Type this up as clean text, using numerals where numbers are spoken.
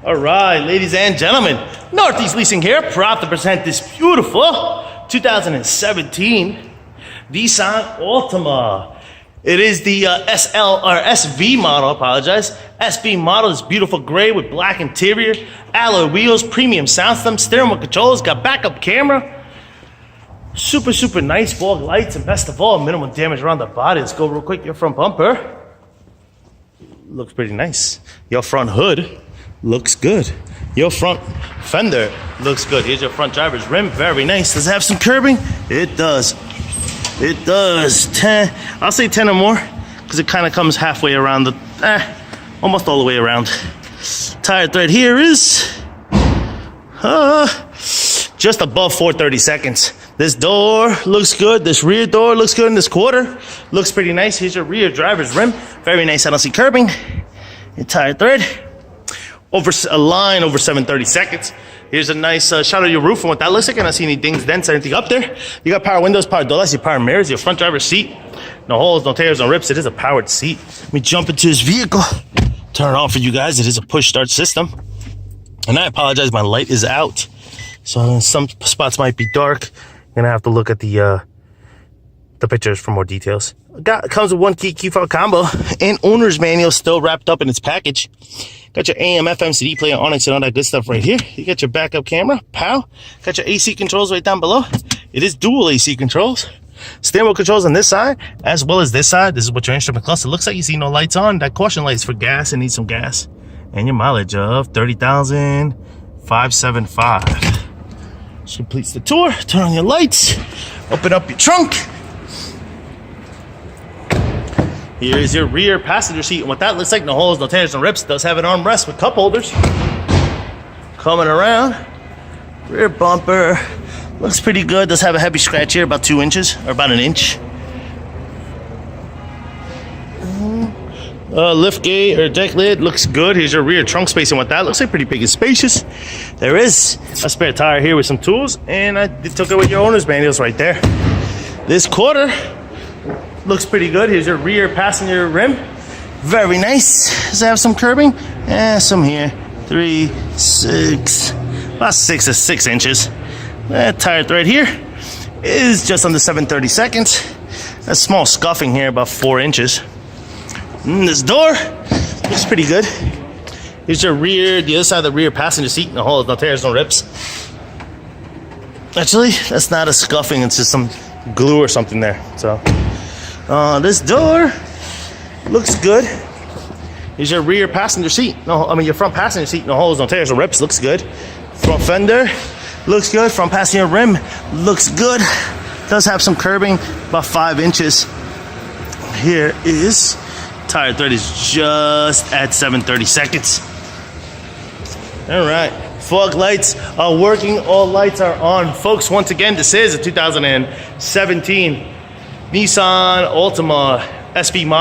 All right, ladies and gentlemen, Northeast Leasing here, proud to present this beautiful 2017 Nissan Altima. It is the SV model, SV model is beautiful gray with black interior, alloy wheels, premium sound system, steering wheel controls, got backup camera, super nice fog lights, and best of all, minimal damage around the body. Let's go real quick. Your front bumper looks pretty nice. Your front hood looks good. Your front fender looks good. Here's your front driver's rim, very nice. Does it have some curbing? It does. It does. 10, I'll say 10 or more, because it kind of comes halfway around the, almost all the way around. Tire thread here is just above 430 seconds. This door looks good. This rear door looks good. And this quarter looks pretty nice. Here's your rear driver's rim, very nice. I don't see curbing. Your tire thread over a line over 730 seconds. Here's a nice shot of your roof and what that looks like. I don't see any dings, dents, anything up there. You got power windows, power door lights, your power mirrors, your front driver's seat. No holes, no tears, no rips. It is a powered seat. Let me jump into this vehicle. Turn it on for you guys. It is a push start system. And I apologize, my light is out. So some spots might be dark. I'm gonna have to look at the pictures for more details. Comes with one key fob combo and owner's manual still wrapped up in its package. Got your AM, FM, CD player, Onyx, and all that good stuff right here. You got your backup camera, pow. Got your AC controls right down below. It is dual AC controls. Steering wheel controls on this side, as well as this side. This is what your instrument cluster looks like. You see no lights on. That caution light is for gas and needs some gas. And your mileage of 30,575. This completes the tour. Turn on your lights. Open up your trunk. Here is your rear passenger seat, and what that looks like, no holes, no tears, no rips. It does have an armrest with cup holders. Coming around, rear bumper looks pretty good. Does have a heavy scratch here, about 2 inches, or about an inch. Lift gate or deck lid looks good. Here's your rear trunk space, and what that looks like, pretty big and spacious. There is a spare tire here with some tools, and I took it with your owner's manuals right there. This quarter looks pretty good. Here's your rear passenger rim. Very nice. Does it have some curbing? Some here. 3, 6, about 6 to 6 inches. That tire thread here is just under 730 seconds. A small scuffing here, about 4 inches. This door looks pretty good. Here's your rear, the other side of the rear passenger seat. No holes, no tears, no rips. Actually, that's not a scuffing. It's just some glue or something there. So this door looks good. Here's your rear passenger seat. Your front passenger seat. No holes, no tears, no rips. Looks good. Front fender looks good. Front passenger rim looks good. Does have some curbing, about 5 inches. Here is tire thread is just at 730 seconds. All right. Fog lights are working. All lights are on. Folks, once again, this is a 2017 Nissan Altima SV model.